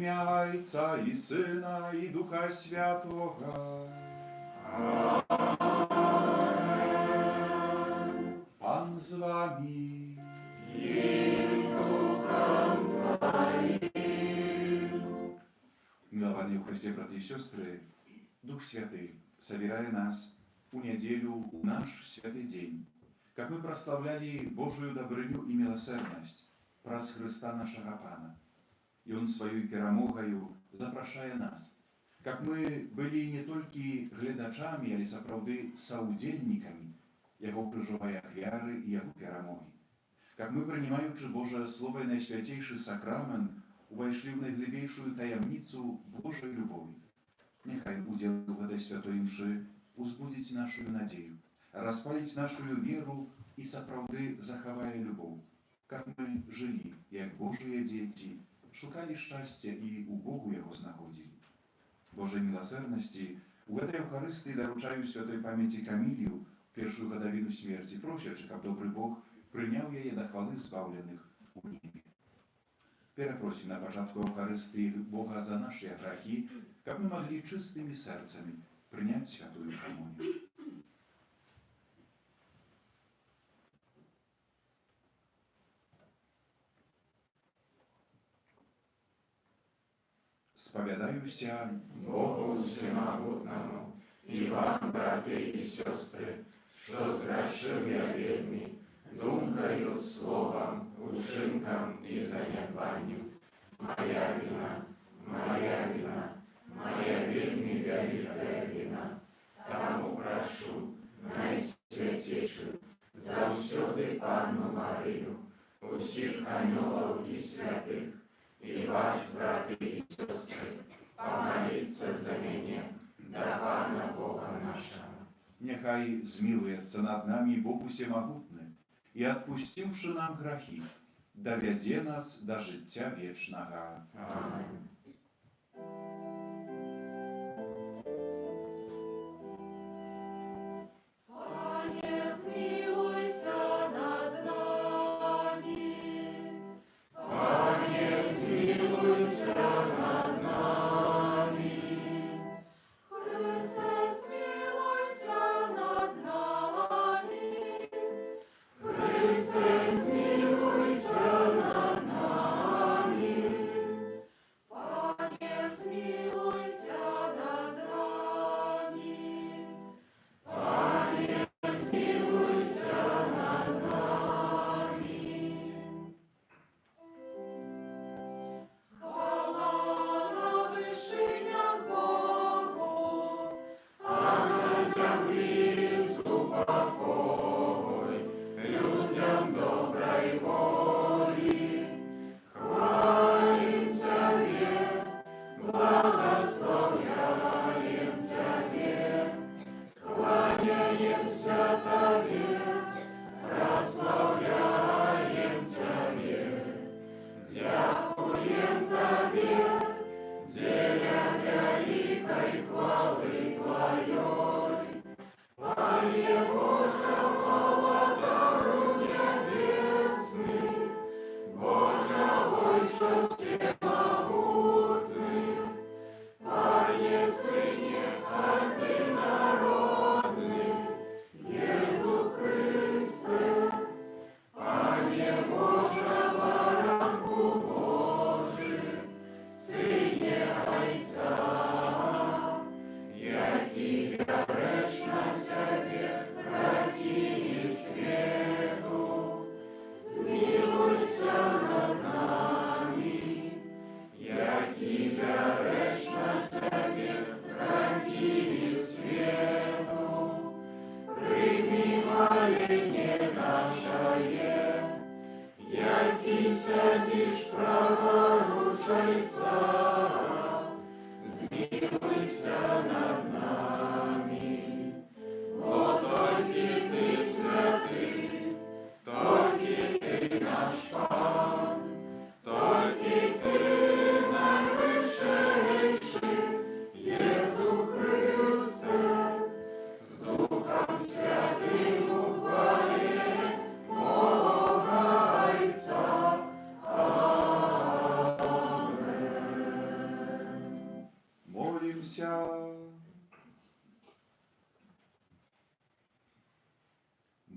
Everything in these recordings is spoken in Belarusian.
ім'я Отця і Сина, і Духа Святого. Пан з вами. И с Духом Твоим. Милованные в Христе, братья и сестры, Дух Святый, собирая нас у неделю, у наш святый день, как мы прославляли Божию добрыню и милосердность, праз Христа нашего Пана. И Он своей перемогою запрошає нас, как мы были не только глядачами, але сапраўды саудзельниками Его крыжовой ахвяры и Его перемоги. Как мы, принимаючи Божие Слово и Найсвятейший Сакрамент, увайшли в найглибейшую таямницу Божьей любови. Нехай удел в этой святой мши узбудить нашу надею, распалить нашу веру и сапраўды захавая любовь, как мы жили, як Божие дети, шукали счастья и у Богу его знаходили. Божьей милосердности у этой Евхаристии доручаю святой памяти Камилию первую годовину смерти, просячи, как добрый Бог принял ее до хвалы збавленных у небе. Перепросим на початку Евхаристии Бога за наши грехи, как мы могли чистыми сердцами принять святую коммунию. Споведаюся Богу Всемогутному и вам, братья и сестры, что сгрешил я вельми, думкою, словом, учинком и занятванням. Моя вина, моя вина, моя вельми великая вина. Тому прошу, Найсвятейшую, завсёды Панну Марию, усіх анёлов и святых, и вас, братья и сестры, помолиться за меня, до Пана Бога нашего. Нехай змилуется над нами Бог Всемогутный, и, отпустивши нам грехи, доведе нас до життя вечного. Аминь.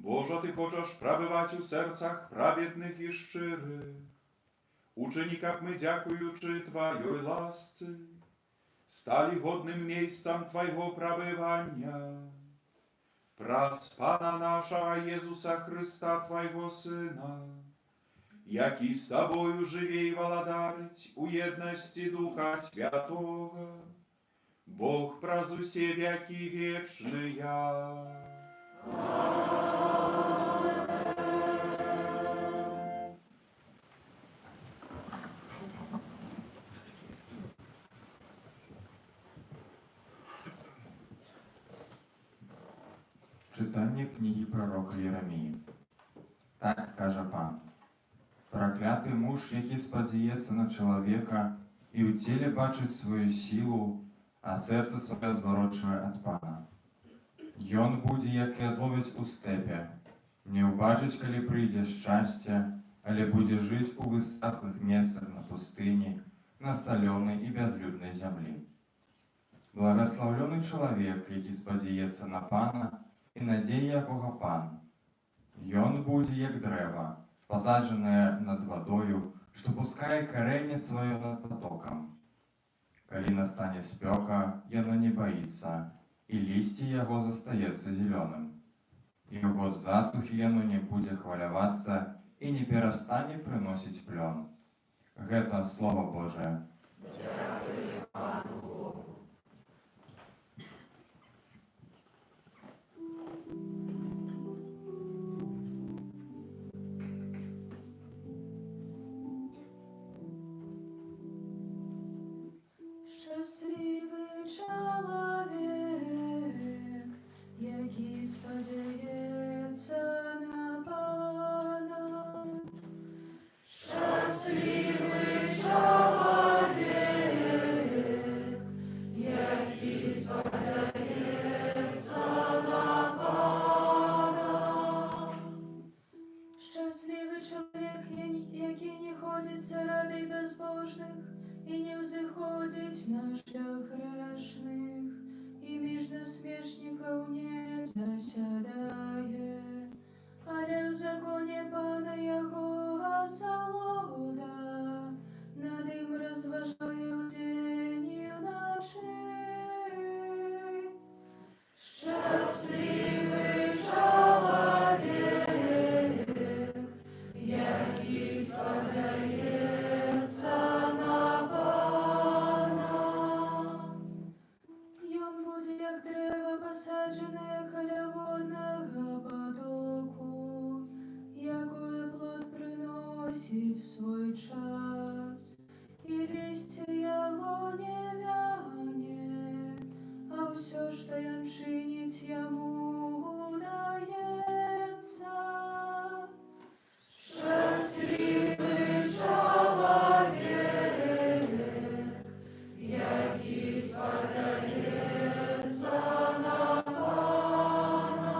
Божа Ты хочешь пробывать у сердцах праведных и щирых. Учини, как мы, дякуючи Твоей ласце, стали годным местом Твоего пробывания. Праз Пана нашего Иисуса Христа, Твоего Сына, який с Тобою живей володарить у едности Духа Святого, Бог праз усе веки вечные. Читання книги пророка Єремії. Так каже пан. Проклятий муж, який спадзіється на чоловіка, і у тілі бачить свою силу, а серце своє відворочує від пана. Ён буде, як ядловець у степі, не убачить, коли прийде щастя, але буде жить у високлих місцях на пустині, на соленій і безлюдній землі. Благословлений чоловік, який спадзіється на пана, і надія якого пан. Ён буде, як древо, посаджене над водою, що пускає корення своє над потоком. Коли настане спека, яно не боится, и листья его застается зеленым. И в год засухи яно не будет хваляваться, и не перестане приносить плен. Это Слово Божие. Щасливий чоловік, який сподівається на Пана. Щасливий чоловік, який сподівається на Пана. Щасливий чоловік, який не ходить заради безбожних, і не взыходить на шлях грешных, і між насмешников не засядає, але в законі Пана його осолода, над им розважає вдень і вночі. Щасливий чоловік, який сподівається на посаджене коля водного потоку, якое плод приносить в свой час, и листья его не вянет, а все, что он чинит, ему удається. Щасливий чоловік, який сподівається на Пана.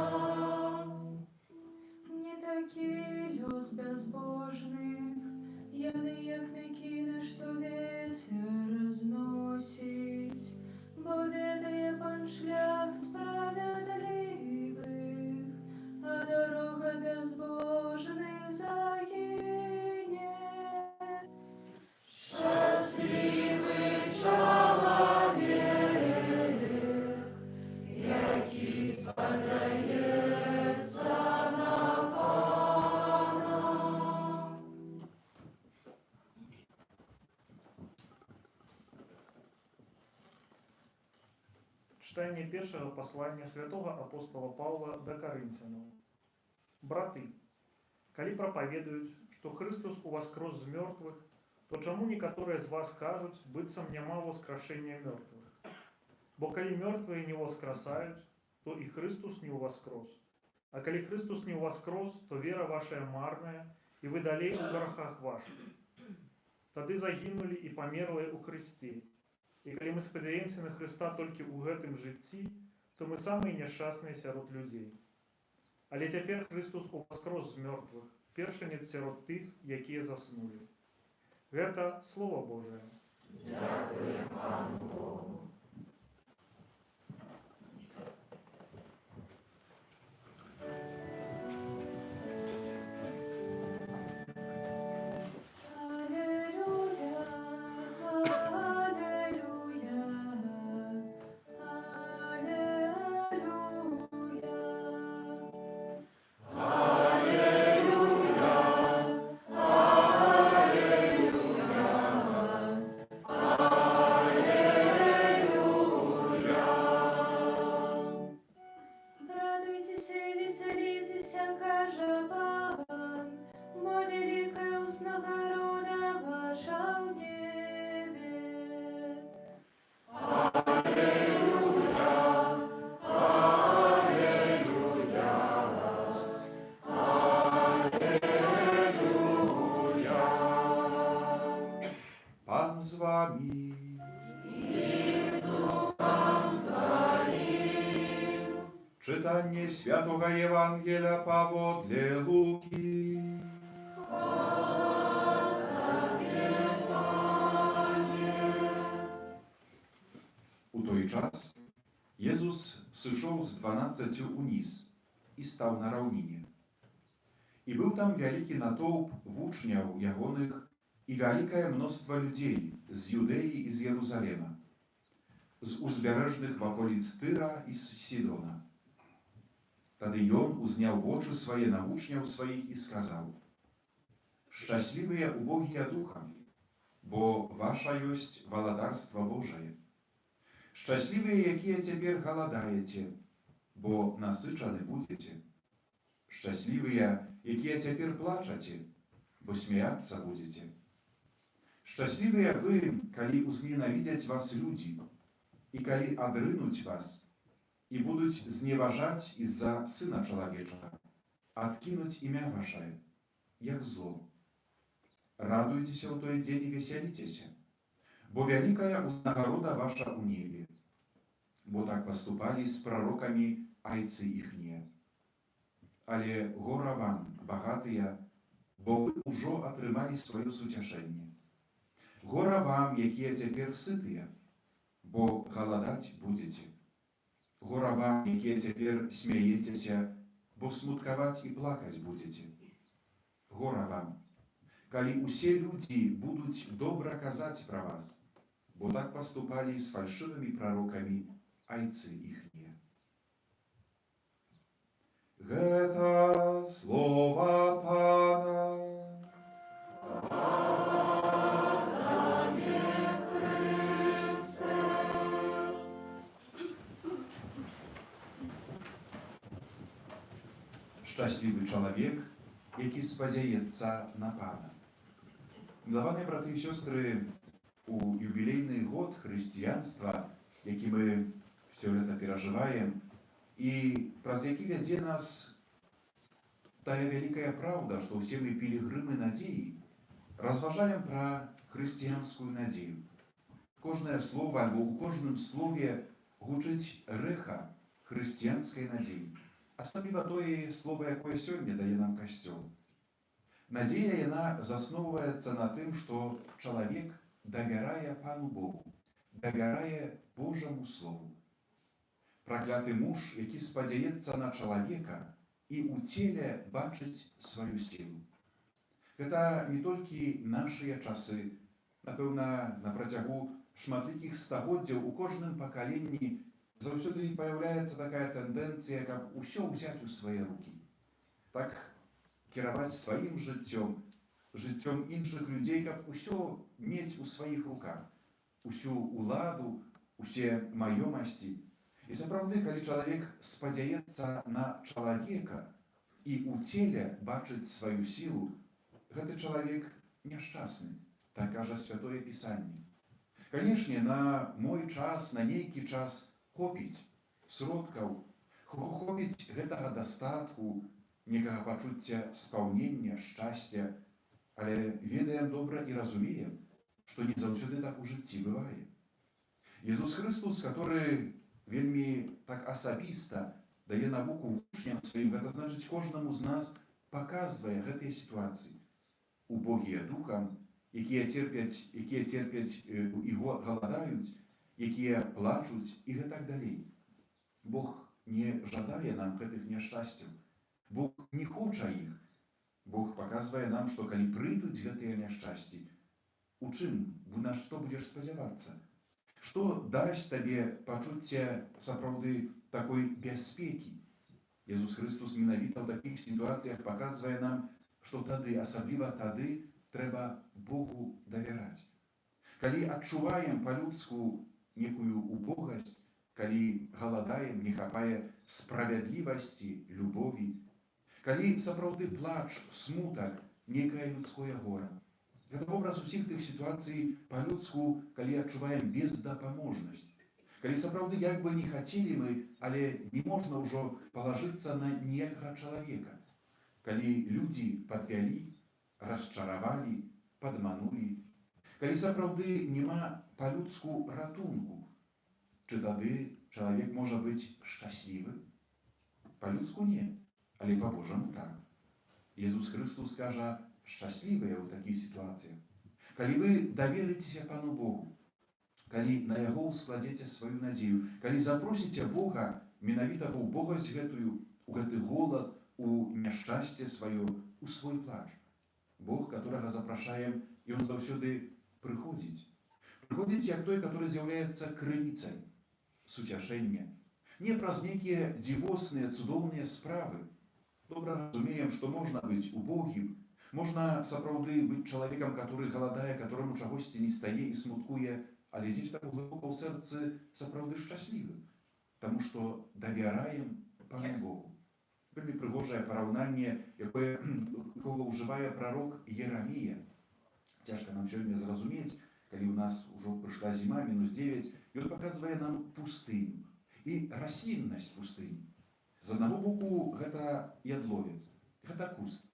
Не такий льос безбожних, яни, як м'якіни, що ветер розносить, бо ведає Пан шлях справедливих, а дорога безбожних загине. Щасливий чоловік, який сподівається на Пана. Читание первого послания святого апостола Павла до Коринфянам. Браты, коли проповедуют, что Христос воскрес з мертвых, то чому некоторые з вас кажуть, быццам нема воскрешения мертвых? Бо коли мертвые не воскресают, то и Христос не воскрес. А коли Христос не воскрес, то вера ваша марная, и вы далей у грехах ваших. Тады загинули и померли у кресте. И коли мы спадзяемся на Христа только у гэтым житті, то мы самые несчастные сярод людей. Але цяпер Христос воскрес з мертвых, першенец сярод тых, якія заснули. Гэта Слово Божие. Дякуємо Пану Богу. Пан з вами. Czytanie Świętego Ewangelia powodle Luki. U той czas Jezus zszedł z 12 unis i stał na równinie. I był tam wielki natłouk uczniów Jagonych i wielkie mnóstwo ludzi z Judei i z Jeruzalema, z uzbieżnych w okolic Tyra i z Sidona. Wtedy Jon uzniał w oczy swoje na uczniów swoich i skazał: Szczęśliwie ubogie duchem, bo wasza jest waladarstwo Boże. Szczęśliwie, jakie teraz голодаете, bo насyczany będziecie. Szczęśliwie, jakie teraz płaczecie, bo śmiać będziecie. Szczęśliwie wy, kali uznienawidzieć was ludzi i kali odrynąć was i будут znieważać из-za Syna Człowiecza, odkinąć imię wasze, jak zło. Radujcie się w той dzień i weselicie się, bo wielka uznagroda wasza u niebie, bo tak postupali z prorokami ojcy ichnie. Ale gora wam, bogatyja, bo wy już otrzymali swoje sucieszenie. Gora wam, jakie teraz sytyje, bo голодać będziecie. Gora wam, jakie teraz śmiejecie się, bo smutkować i płakać będziecie. Gora wam, kali usie ludzi będą dobro kazać pro was, bo tak postupali z fałszywymi prorokami ojcy ichnie. Гэта słowa Pana. Szczęśliwy człowiek, jaki spodzieje na Pana. Miłowane braty i siostry, u jubilejny gод chrześcijaństwa, jaki my все лето переживаем, и праз які вядзе нас тая вялікая праўда, што ўсе мы пілігрымы надзеі, разважаем пра хрысціянскую надзею. Кожнае слово альбо ў кожным слове гучыць рэха хрысціянскай надзеі. Асабліва тое слово, якое сёння дае нам Касцёл. Надзея яна засноўваецца на тым, што чалавек давярае Пану Богу, давярае Божаму Слову. Пракляты муж, які спадзяецца на чалавека і ў целе бачыць сваю сілу. Гэта не толькі нашыя часы. Напэўна, на працягу шматлікіх стагоддзяў у кожным пакаленні заўсёды паяўляецца такая тэндэнцыя, каб усё ўзяць у свае рукі. Так кіраваць сваім жыццём, жыццём іншых людзей, каб усё мець у сваіх руках, усю уладу, усе маёмасці. І сапраўды, калі чалавек спадзяецца на чалавека і ў целе бачыць сваю сілу, гэты чалавек няшчасны, так кажа Святое Пісанне. Канешне, на мой час, на нейкі час хопіць сродкаў, хопіць гэтага дастатку, некага пачуцця спаўнення, шчасця, але ведаем добра і разумеем, што не заўсёды так у жыцці бывае. Jesús Chrystus, который вельмі так асабіста дае навуку вучням сваім, гэта значыць кожнаму з нас паказвае гэтыя сітуацыі. Убогія духам, якія церпяць і галадаюць, якія плачуць і гэтак далей. Бог не жадае нам гэтых няшчасцяў. Бог не хоча іх. Бог паказвае нам, што калі прыйдуць гэтыя няшчасці, у чым, на што будзеш спадзявацца? Што дасць табе пачуцце сапраўды такой бяспекі? Jesús Chrystus менавіта ў такіх сітуацыях паказвае нам, што тады, асабліва тады, трэба Богу давяраць. Калі адчуваем па-людску некую убогасць, калі галадаем, не хапае справядлівасці, любові, калі сапраўды плач, смутак, некае людское гора. Гэта вобраз усіх тых сітуацый па-людску, калі адчуваем бездапаможнасць. Калі сапраўды як бы не хацелі мы, але не можна ўжо палажыцца на ніякага чалавека. Калі людзі падвялі, расчаравалі, падманулі. Калі сапраўды няма па-людску ратунку, чи тады чалавек можа быць шчаслівы? Па-людску не, але па-божаму так. Езус Христос кажа, шчаслівыя ў такіх сітуацыях. Калі вы даверыцеся Пану Богу, калі на Яго складзеце сваю надзею, калі запросіце Бога, менавіта ў Бога у гэты голад, у няшчасце сваё, у свой плач. Бог, которого запрашаем, і Он заўсёды прыходзіць. Прыходзіць як той, который з'яўляецца крыніцай суцяшэння. Не праз нейкія дзівосныя, цудоўныя справы. Добра разумеем, што можна быць убогім, можна сапраўды быць чалавекам, который галадае, которому чагосьці не стае і смуткуе, але дзесь там глыбока ў сэрцы сапраўды шчаслівы, таму што давяраем Пану Богу. Вельмі прыгожае параўнанне, якое ўжывае прарок Ерамія. Цяжка нам сёння зразумець, калі ў нас ужо прыйшла зіма, -9, ён паказвае нам пустыню і расліннасць пустыні. З аднаго боку, гэта ядловец, гэта куст.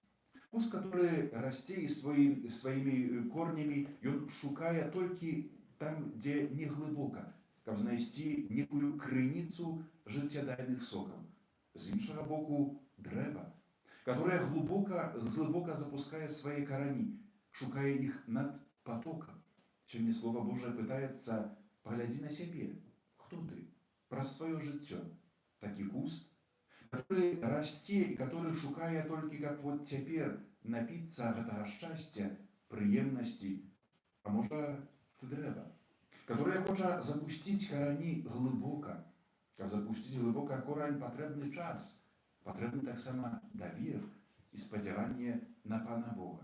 Куст, который расце і сваімі корнямі, ён шукае толькі там, дзе не глыбока, каб знайсці некую крыніцу жыццядайных сокаў. З іншага боку, дрэва, которое глыбока запускае свае карані, шукае іх над потоком. Сёння Слово Божие пытаецца, паглядзі на сябе, хто ты, праз сваё жыццё. Такі куст, который расце і который шукае толькі, каб вот цяпер напіцца гэтага шчасця, прыемнасці, а можа, ты дрэва, которое хоча запусціць карані глыбока. Каб запусціць глыбока корань, патрэбны час, патрэбны таксама давер і спадзяванне на Пана Бога.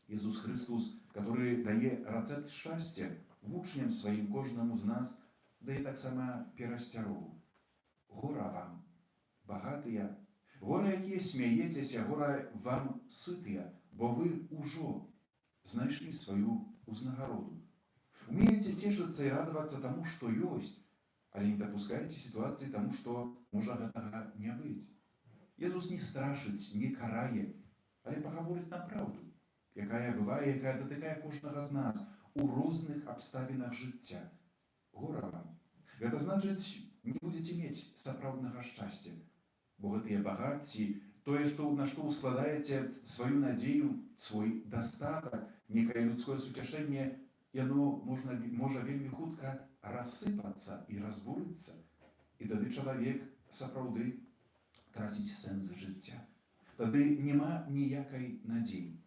Езус Христос, который дае рацэпт шчасця вучням сваім, кожнаму з нас, дае таксама перасцярогу. Гора вам, багатыя, гора, якія смяецеся, гора вам сытыя, бо вы ўжо знайшлі сваю узнагароду. Умееце цешыцца і радавацца таму, што ёсць, але не дапускаеце сітуацыі таму, што можа гэтага не быць. Езус не страшыць, не карае, але пагаворыць на праўду, якая бывае, якая датыкае кожнага з нас у розных абставінах жыцця. Гора вам. Гэта значыць, не будзеце мець сапраўднага шчасця, бо гэтыя багацці, тое, на што складаеце сваю надзею, свой дастатак, некае людское суцяшэнне, яно можа вельмі хутка рассыпацца і разбурыцца. І тады чалавек сапраўды траціць сэнс жыцця. Тады няма ніякай надзеі.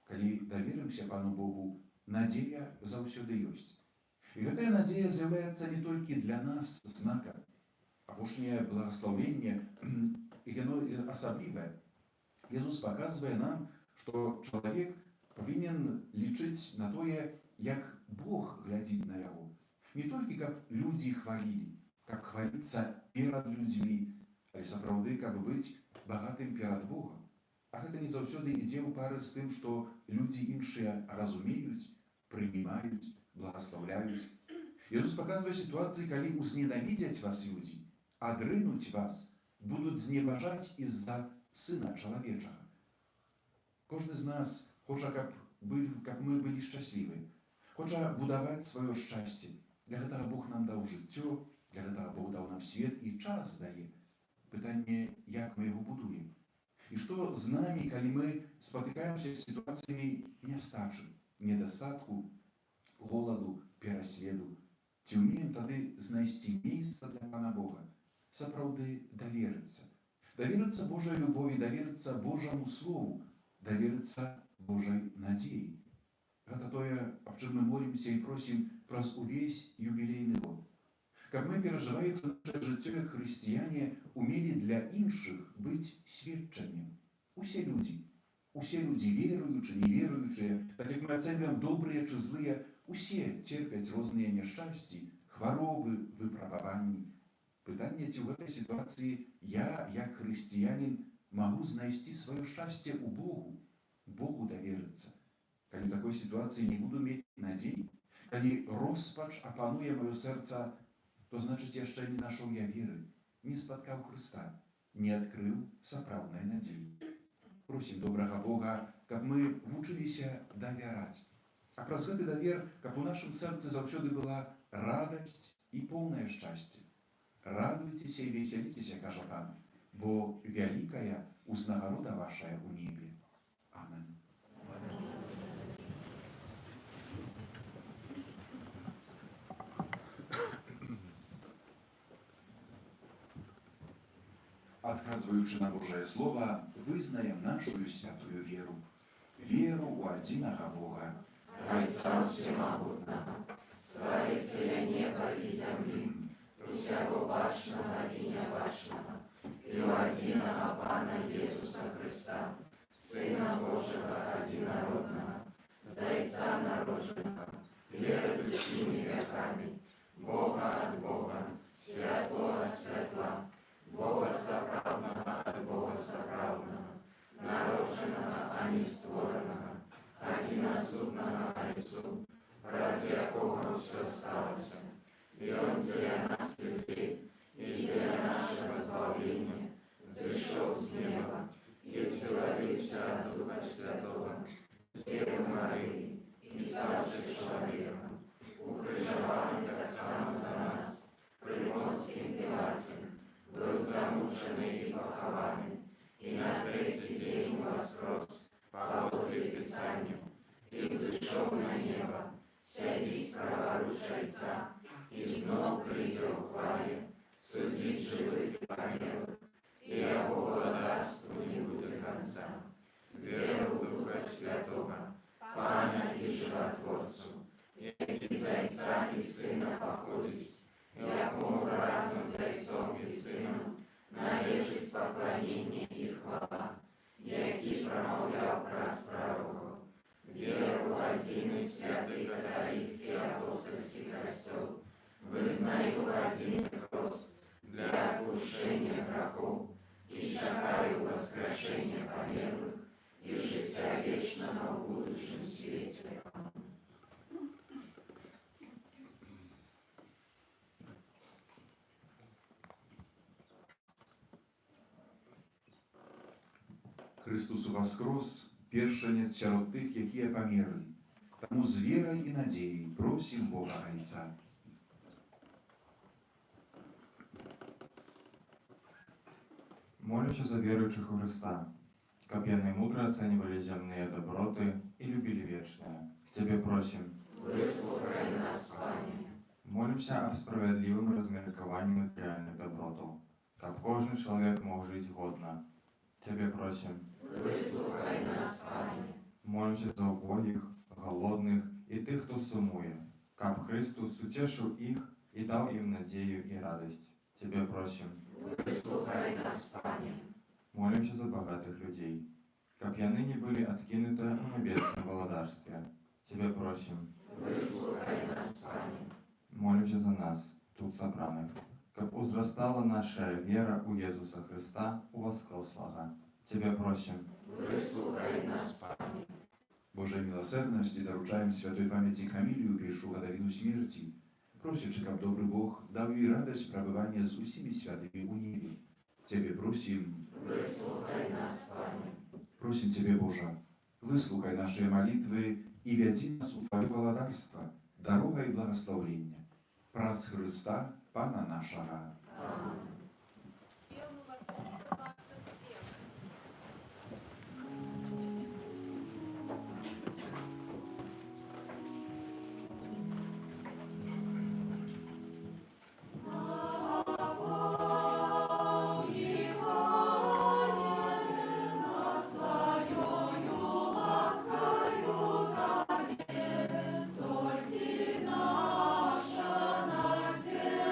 Калі даверымся Пану Богу, надзея заўсёды ёсць. І гэтая надзея з'яўляецца не толькі для нас знакам. Апошняе благаслаўленне, яно асаблівае. Езус паказвае нам, што чалавек павінен лічыць на тое, як Бог глядзіць на яго. Не толькі, каб людзі хвалілі, каб хваліцца перад людзьмі, але сапраўды, каб быць багатым перад Богом. А гэта не заўсёды ідзе ў пары з тым, што людзі іншыя разумеюць, прымімаюць, благаслаўляюць. Езус паказвае сітуацыі, калі узненавідзяць вас людзі, адрынуць вас, будуць зневажаць з-за Сына Чалавечага. Кожны з нас хоча, каб мы былі шчаслівы, хоча будаваць сваё шчасце. Для гэтага Бог нам даў жыццё, для гэтага Бог даў нам свет і час дае. Пытанне, як мы яго будуем. І што з намі, калі мы спатыкаемся з сітуацыямі нястачы, недастатку, голаду, пераследу. Ці ўмеем тады знайсці месца для Пана Бога, сапраўды даверыцца. Даверыцца Божай любові, даверыцца Божаму Слову, даверыцца Божай надзеі. Гэта тое, аб чым мы молімся і просім праз увесь юбілейны год. Каб мы, перажываючы наше жыццё як хрысціяне, умелі для іншых быць сведчаннем. Усе людзі, веруючы, неверуючыя, так як мы ацэньваем добрыя чи злыя, усе церпяць розныя няшчасці, хваробы, выпрабаванні. Пытанне, ці ў гэтай сітуацыі я, як хрысціянін, магу знайсці сваё шчасце ў Богу даверыцца. Калі ў такой сітуацыі не буду мець надзей, калі роспач апануе маё сэрца, то значыць яшчэ не нашоў я веры, не спаткаў Хрыста, не адкрыў сапраўднай надзеі. Просім добрага Бога, каб мы вучыліся давяраць, А праз гэты давер, каб у нашым сэрцы заўсёды была радасць і поўнае шчасце. Радуйцеся і весяліцеся, кажа Пан, бо вялікая узнагарода вашая ў небе. Амен. Адказваючы на Божае Слова, вызнаем нашую святую веру. Веру ў адзінага Бога, Отца Всемогутного, Створителя неба и земли, всего башного и небашного, и у единого Пана Иисуса Христа, Сына Божьего одинородного, Зайца народженного, верующими веками, Бога от Бога, Святого от Светла, Бога соправдного от Бога соправдного, народженного, а не створенного, одиносудного Отцу, разве якого все сталося, и Он для нас людей, и для нашего избавления, зашел с неба, и вселился от Духа Святого, с Девы Марии, и ставший человеком, укрыжован так само за нас, при Понтии Пилате, был замученный и похованный, и на третий день воскрес, по Божьему Писанию, и взошел на небо, сядет праворуч Отца, и снова придет в хвале, судить живых и померлых, и о благодарству не будет конца. Веру в Духа Святого, Пана и Животворцу, яки Зайца и Сына походит, якому разом Зайцом и Сыном належит поклонение и хвала, який промовляв праз пророков, веру в один и святый католический апостольский костел, вызнаю один крест для отпущения грехов и чекаю воскрешения померлых и життя вечного в будущем свете. Христос уваскрос, першанец сярод тых, якія памерлі. Таму з верай і надзеяй просім Бога Айца. Молюся за верующих у Христа, каб яны мудро оценивали земные доброты и любили вечное. Тебе просим, Выслухай нас, Пане. молимся об справедливом размерковании материальных добротов, каб кожный человек мог жить годно. Тебе просим, Выслухай нас, Пане. молимся за убогих, голодных и тех, кто сумует, каб Христос утешил их и дал им надею и радость. Тебе просим, Выслухай нас, Пане. молимся за богатых людей, каб яны не были откинуты в небесном володарстве. Тебе просим, Выслухай нас, Пане. молимся за нас, тут собраных, каб узрастала наша вера у Иисуса Христа, у воскреслого. Тебе просим, Выслухай нас, Пане. Божej милосердности доручаем святой памяти Камилию першу годовину смерти, просячи, каб добрый Бог дал ей радость пребывания с усими святыми у небе. Тебе просим, Выслухай нас, Пане. просим Тебе, Боже, выслухай наши молитвы и веди нас у Твое володарство, дорога и благословление. Праз Христа, Пана нашего. Аминь. Наша надежда.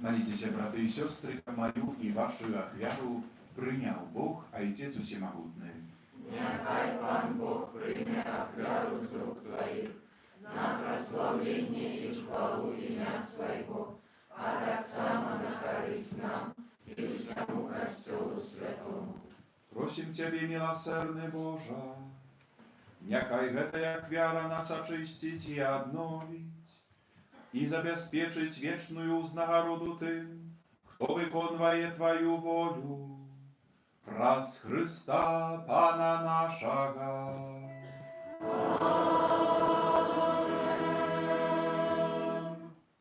Молитесь, братья и сестры, мою и вашу ахвяру принял Бог, Отец Всемогутный. Нехай Пан Бог прийме ахвяру з рук Твоїх на прославлення і хвалу ім'я Своего, а так само на користь нам і всьому Костюлу Святому. Просим Тебе, милосердный Боже, нехай гэтая ахвяра нас очистить и обновить, и забеспечить вечную узнагороду тым, кто виконує Твою волю, праз Христа Пана нашого.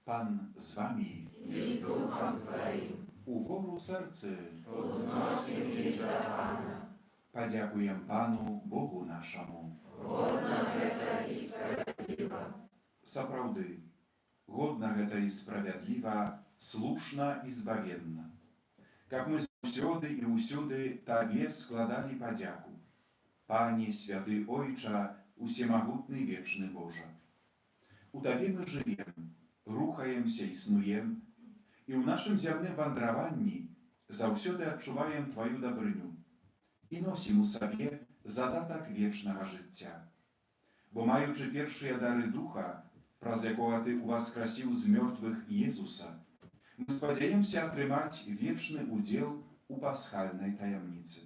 Пан з вами, І з Духом Твоїм угору серце, узносим їх до Пана. подякуем Пану Богу нашому. Годно гэта і справедливо. Сапраўды, годна гэта і справядліва, слушна і збавенна. Каб мы заўсёды і ўсюды Табе складалі падзяку. Пане, святы Ойча, усемагутны вечны Божа. У Табе мы жывем, рухаемся, існуем, і ў нашым зямным вандраванні заўсёды адчуваем Тваю дабрыню і носім у сабе задатак вечнага жыцця. Бо маючы першыя дары духа, праз якога Ты уваскрасіў з мёртвых Езуса, мы спадзяемся атрымаць вечны удзел у пасхальнай таямніцы.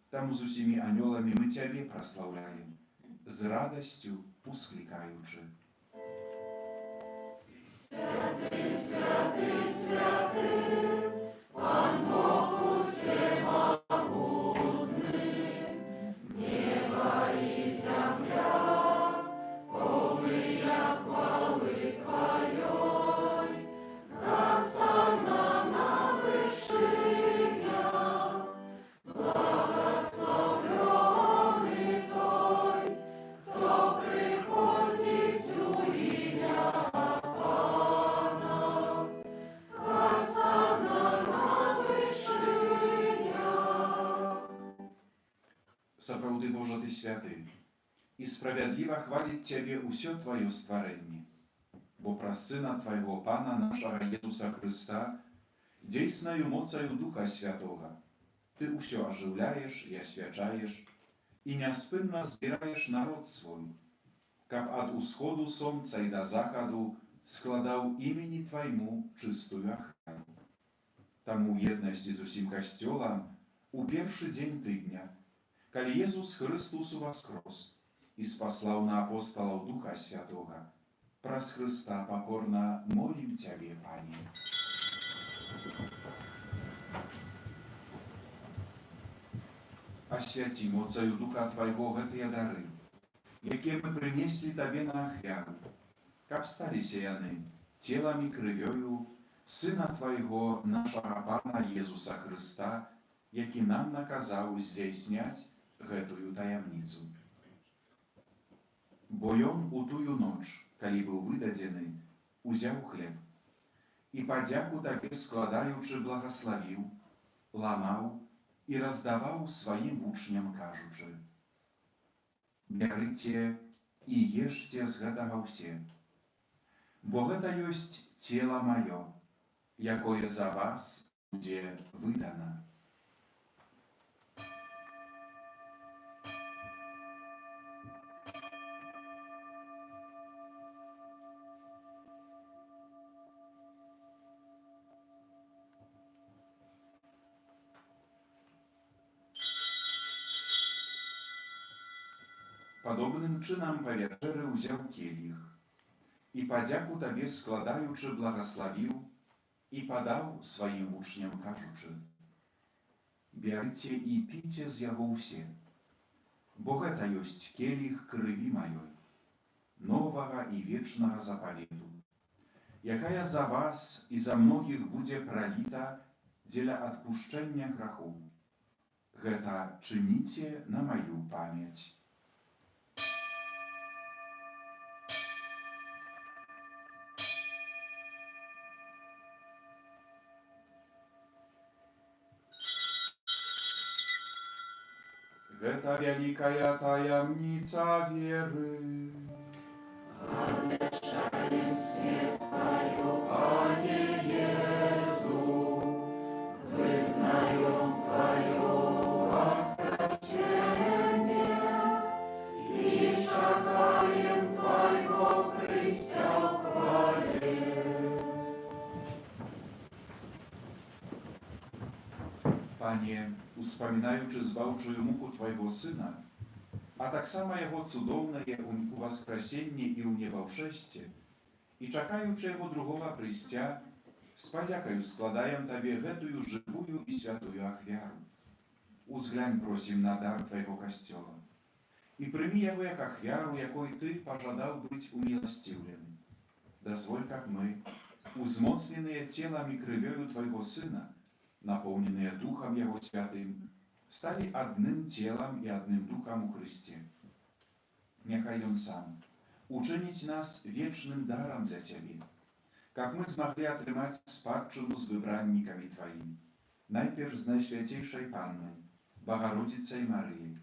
Таму з усімі анёламі мы Цябе праслаўляем, з радасцю усклікаючы. Святый, святый, святый, Пан Бог усемогутный, небо и земля, полные хвалы Твоей, осанна на вышинях, благословленный Той, кто приходит у имя Пана, осанна на вышинях. Сапраўды, Божа, Ты святы, і справядліва хваліць Цябе ўсё Тваё стварэнне, бо праз Сына Твайго Пана нашага Езуса Христа, дзейснаю моцаю Духа Святога, Ты ўсё ажыўляеш і асвячаеш, і няспынна збіраеш народ свой, каб ад усходу сонца і да захаду складаў імені Твайму чыстую ахвяру. Таму ў еднасці з усім касцёлам у першы дзень тыдня, калі Езус Христус уваскрос і спаслаў на апосталаў Духа Святога, праз Христа пакорна молім Цябе, Пане. Асвяці моцаю Духа Твайго гэтыя дары, якія мы прынеслі Табе на ахвяру, каб сталіся яны целам і крывёю Сына Твайго, нашага Пана Езуса Христа, які нам наказаў здзяйсняць гэтую таямніцу. Бо Ён у тую ноч, калі быў выдадзены, узяў хлеб і падзяку Табе складаючы благаславіў, ламаў і раздаваў сваім вучням, кажучы: «Бярыце і ешце з гэтага ўсе, бо гэта ёсць цела маё, якое за вас будзе выдана». Падобным чынам па вячэры ўзяў келіх і падзяку Табе складаючы благаславіў і падаў сваім вучням, кажучы: «Бярыце і піце з яго ўсе, бо гэта ёсць келіх крыві маёй, новага і вечнага запавету, якая за вас і за многіх будзе праліта дзеля адпушчэння грахоў. Гэта чыніце на маю памяць». Гэта вялікая таямніца веры. Обещаем смерть Твою, Пане Иисус. Признаем Твое воскресение и шагаем Твоего прися в хвале. Panie, uspamiнаючи збавчую муку Твайго Сына, а таксама Яго цудоўнае уваскрасенне і ў небаўшэсце, і чакаючы Яго другога прыйсця, з падзякаю складаем Табе гэтую жывую і святую ахвяру. Узглянь, просім, на дар Твайго касцёла, і прымі яго як ахвяру, якой Ты пажадаў быць уміласціўлены. Дазволь, каб мы, узмоцненыя целам і крывёю Твайго Сына, наполненные Духом Его Святым, стали одним телом и одним Духом у Христе. Нехай Он Сам учинить нас вечным даром для Тебе, как мы смогли отрымать спадчину с выбранниками Твоими, найперш с Найсвятейшей Панной, Богородицей Марией,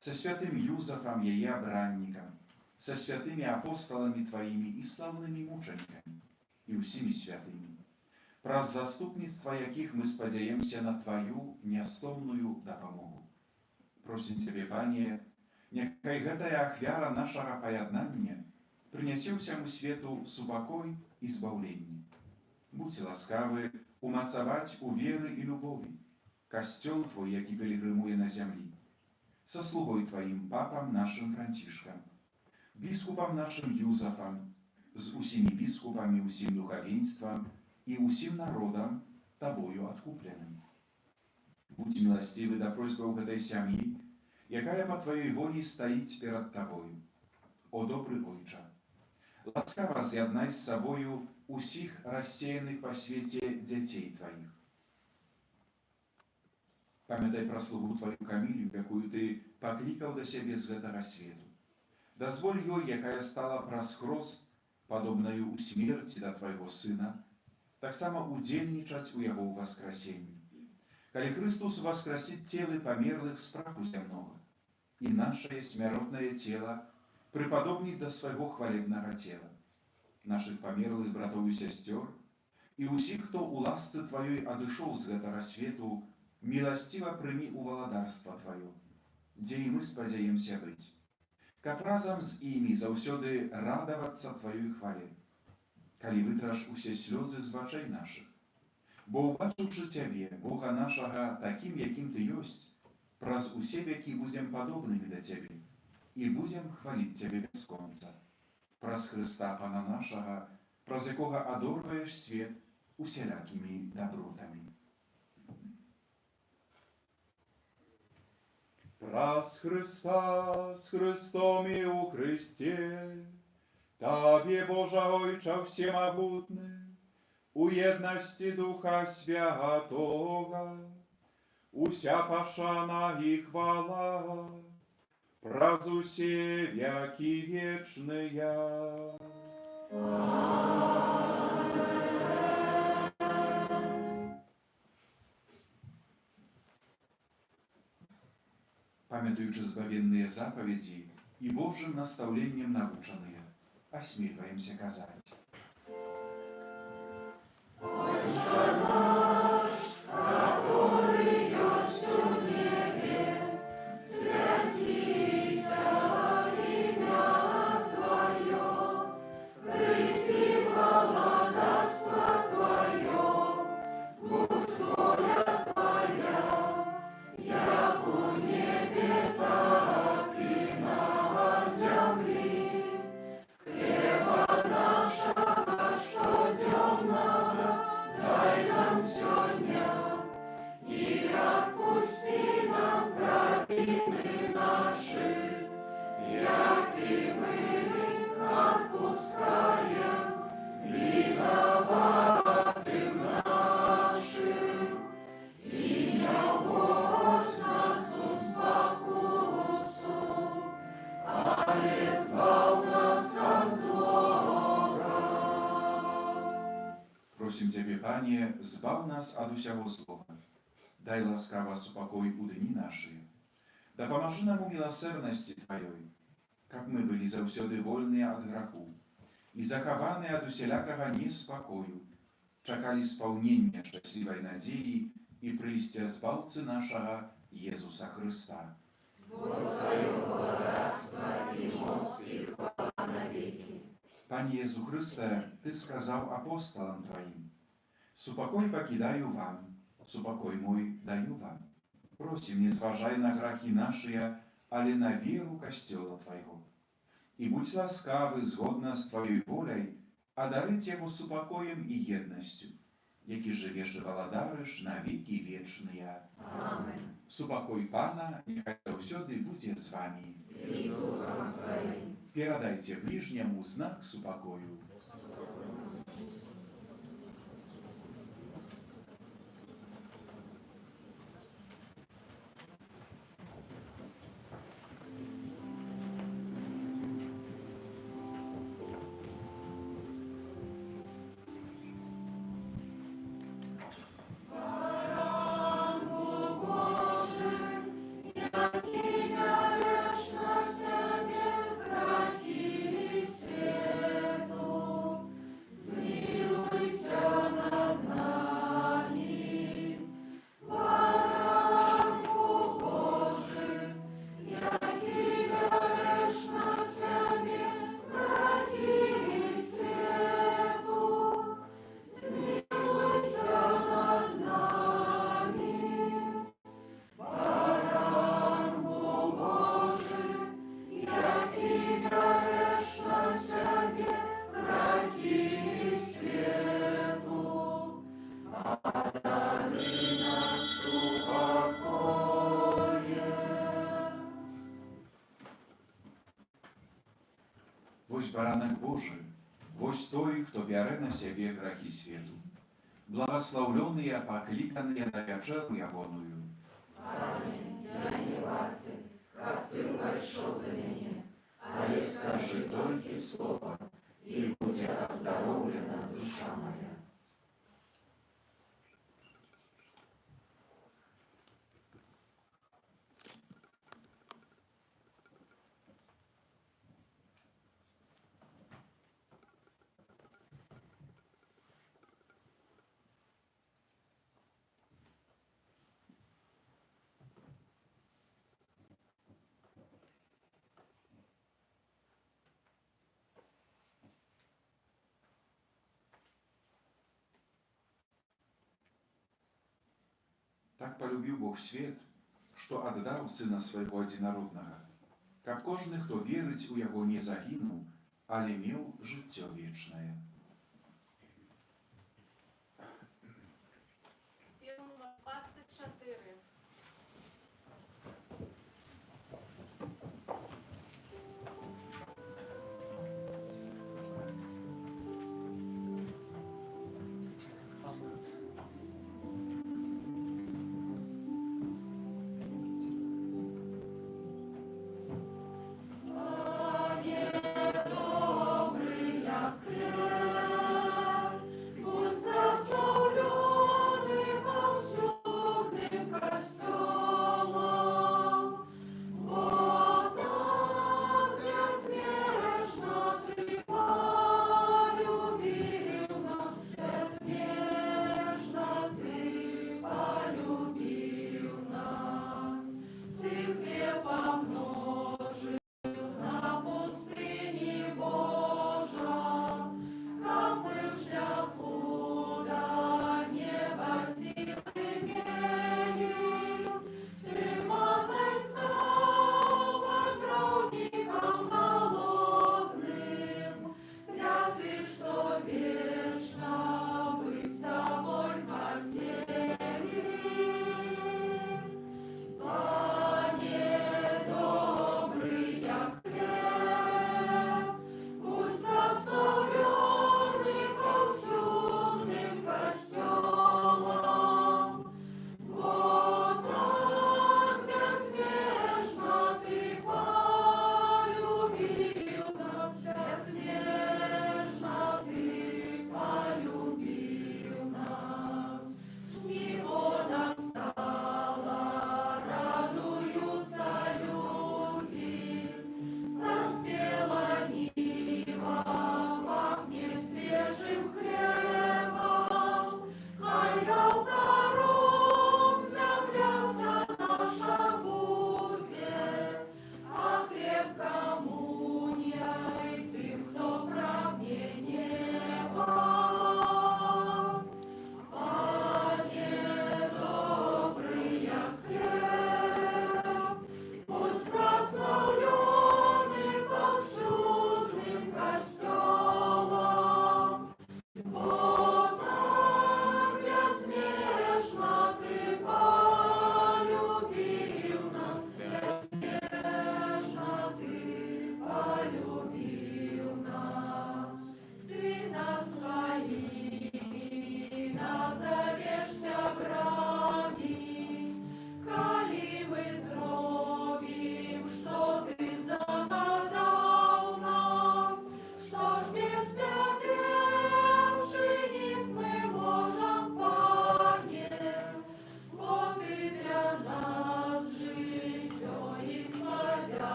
со святым Юзефом, ее обранником, со святыми апостолами Твоими и славными мучениками, и усими святыми, праз заступніцтва якіх мы спадзяемся на Твою нястомную дапамогу. Просім Цябе, Пане, няхай гэтая ахвяра нашага паяднання прынясе ўсяму свету супакой і збаўленне. Будзь ласкавы умацаваць у веры і любові касцёл Твой, які пілігрымуе на зямлі, са слугой Тваім папам нашым Францішкам, біскупам нашым Юзефам, з усімі біскупамі, усім духавенствам и усім народам Тобою откупленным. Будь милостивы до просьбаў гэтай сям'і, якая по Твоей волі стаіць перад Тобою. О добрый Ойча, ласкава з'яднай з собою усіх рассеяных по свете дзяцей Твоих. Памятай про слугу Твою Камилю, якую Ты покликал до себе з гэтага свету. Дазволь ёй, якая стала праз хрост, подобною у смерти до Твоего Сына, таксама удзельнічаць у Яго ўваскрасенні. Калі Христос уваскрасіць целы памерлых з праху зямнога, і нашае смяротнае цела прыпадобніць да свайго хвалебнага цела, нашых памерлых братоў і сясцёр, і ўсіх, хто ў ласцы Тваёй адышоў з гэтага свету, міласціва прымі ў валадарства Тваё, дзе і мы спадзяемся быць, каб разам з імі заўсёды радавацца Тваёй хвале, калі вытраш усе слёзы з вачэй нашых. Бо убачыўшы Цябе, Бога нашага, такім, якім Ты ёсць, праз усе векі будзем падобнымі да Цябе і будзем хваліць Цябе без конца. Праз Хрыста Пана нашага, праз якога адорваеш свет усялякімі дабротамі. Праз Христа, з Христом і у Христе, Табе, Божа Ойча всемогутный, у єдності Духа Святого, уся пашана і хвала, праз усе веки вечные. Памятуючи збавенные заповеди и Божьим наставлением наученные, осмеливаемся казать. Просім Цябе, Пане, збаў нас ад усяго злога. Дай ласкава супакой у дні нашыя. Дапамажы нам у міласэрнасці Тваёй, каб мы былі заўсёды вольныя ад граху і захаваныя ад усялякага неспакою, чакалі спаўнення шчаслівай надзеі и прыйсця збаўцы нашага Езуса Христа. Бо Твое благодатство и моц и хвала навеки. Пане Езу Христе, Ты сказал апостолам Твоим: «Супокой покидаю вам, супокой мой даю вам. Просим, не зважай на грахи наши, але на веру Костела Твоего. И будь ласкавы, згодно с Твоей волей, одарить его супокоем и едностью, які живеш и валадарыш на веки вечные. Аминь. Супокой Пана, нехай заўсёды будзе з вами. И с Духом Твоим. Передайте ближнему знак супокою. Вось баранак Божий, вось той, хто бярэ на сябе грахі свету. Благословленные, покликанные на вечеру ягоную. Аминь. Я не варты, как Ты вошел до меня, але скажи только слово, и будет оздоровлена душа моя. Так полюбил Бог свет, что отдал Сына Своего Одинородного, как кожны, кто верить у Его не загинул, але имел життя вечное. Спев номер 24. Добрый, як хлеб.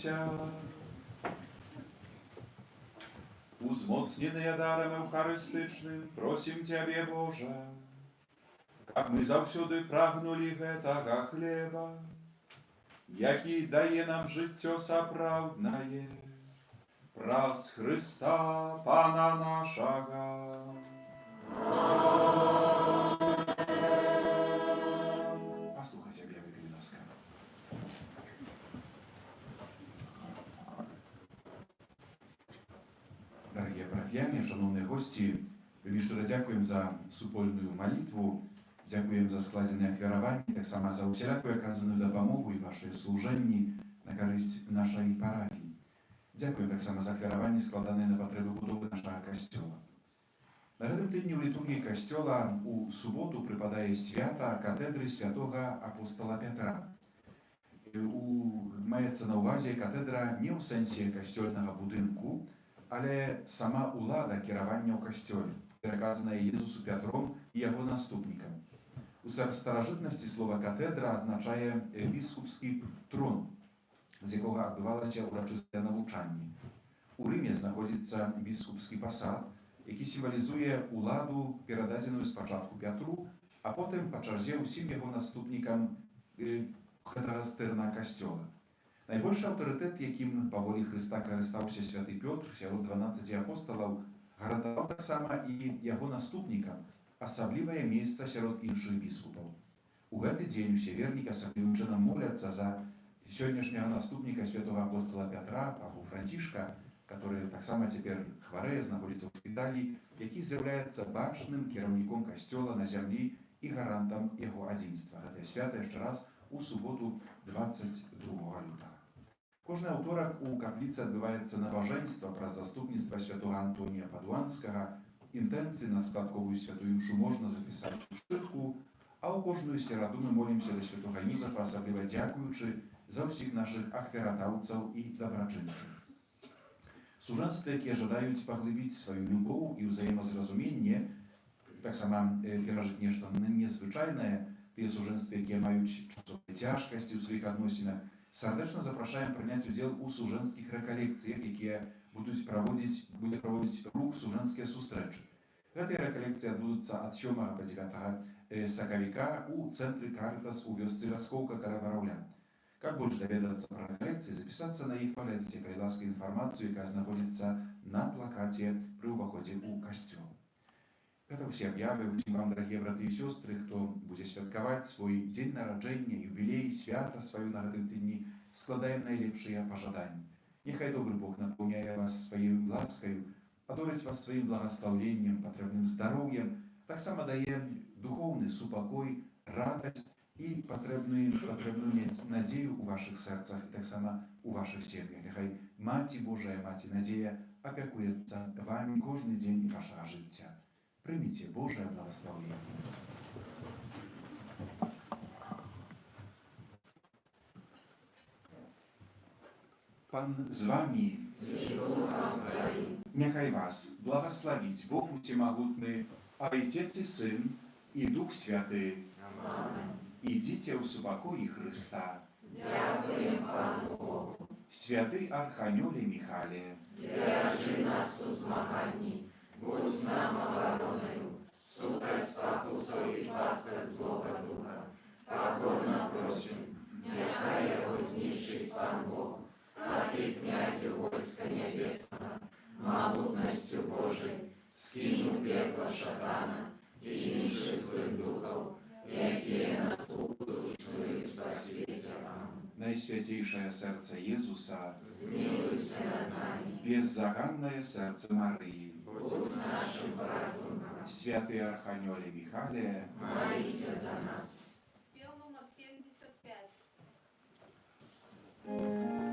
помолимся. Узмоцненные даром Евхарыстычным, просим Тебе, Боже, как мы завсёды прагнули гэтага хлеба, які дае нам жыццё сапраўднае, праз Христа Пана нашага. Послухайте объявы Калиновского. Дорогие парафіяни, шановні гості, вельми щиро дякуємо за супольну молитву, дякуємо за складене ахвяравання, так само за усіляку оказану допомогу і ваше служення на користь нашої парафії. Дякуємо так само за ахвяравання, складане на потреби будови нашого костьола. На гэтым тыдні ў літургіі касцёла у суботу прыпадае свята катедры святога апостола Пятра. Маецца на ўвазе катедра не ў сэнсе касцёльнага будынку, але сама ўлада кіравання ў касцёле, пераказаная Езусу Пятром і яго наступнікам. У старажытнасці слова катедра азначае біскупскі трон, з якога адбывалася ўрачыстае навучанне. У Рыме знаходзіцца біскупскі пасад, які сімвалізуе ўладу, перададзеную спачатку Пятру, а потым па чарзе ўсім яго наступнікам гэтага стырна касцёла. Найбольшы аўтарытэт, якім па волі Хрыста карыстаўся святы Пётр сярод 12 апосталаў, гарантаваў таксама і яго наступнікам асаблівае месца сярод іншых біскупаў. У гэты дзень усе вернікі асаблівым чынам моляцца за сённяшняга наступніка святого апостола Пятра, папу Францішка, который таксама цяпер хварэе, знаходзіцца ў шпіталі, які з'яўляецца бачным кіраўніком касцёла на зямлі і гарантам яго адзінства. Гэтае свята яшчэ раз у суботу 22 лютага. Кожны аўторак у капліцы адбываецца набажэнства праз заступніцтва святога Антонія Падуанскага. Інтэнцыі на складковую святую імшу можна запісаць у шчытку, а ў кожную сераду мы молімся да святога Юзафа, асабліва дзякуючы за ўсіх нашых ахвяратаўцаў і дабрачынцаў. Служэнствы, якія жадаюць паглыбіць сваю любоў і ўзаемазразуменне, таксама перажыць нешта незвычайнае, тыя служэнствы, якія маюць часовыя цяжкасці ў сваіх адносінах, сардэчна запрашаем прыняць удзел у служэнскіх рэкалекцыях, якія будзе праводзіць рух служэнскія сустрэчы. Гэтыя рэкалекцыі адбудуцца ад 7 па 9 сакавіка ў цэнтры Карытас у вёсцы Вяскоўка каля Вараўля. Как больше доведаться про лекции, записаться на их полезте, калі ласка информацию, якая знаходится на плакате при уваходе у костюм. Это все объявы. Усім вам, дорогие браты и сестры, кто будет святкаваць свой день народжения, юбилей, свята свою на гэтым тыдні, складаем найлепшыя пожаданні. Нехай добрый Бог наполняе вас своей ласкою, адорыць вас своим благословением, потребным здоровьем, так само дае духовный супокой, радость, і патрэбную надзею ў вашых сэрцах, і таксама ў вашых сем'ях. Няхай Маці Божая, Маці Надзея апякуецца вамі кожны дзень вашага жыцця. Прыміце Божае благословенне. Пан з вамі, няхай вас благословіць Бог усемагутны, Отец і Сын, і Дух Святы. Ідзіце ў супакоі Христа. Дякуем Пану Богу. Святый Арханёле Михале, Беражы нас у змаганні, будь з нам обороною, супраць спакусаў і пастак злога духа. Покорно просим, няхай яго знішчыць Пан Бог, а ты, князю войска небесного, могутнасцю Божай, скінь у пекла шатана і іншых злых духаў, якія нас удушнують по свете. Найсвятейшее сердце Иисуса, Змилуйся над нами. Беззаганное сердце Марии, Будь нашим порятунком. Святый Арханёле Михале, Молися за нас. Спел номер 75.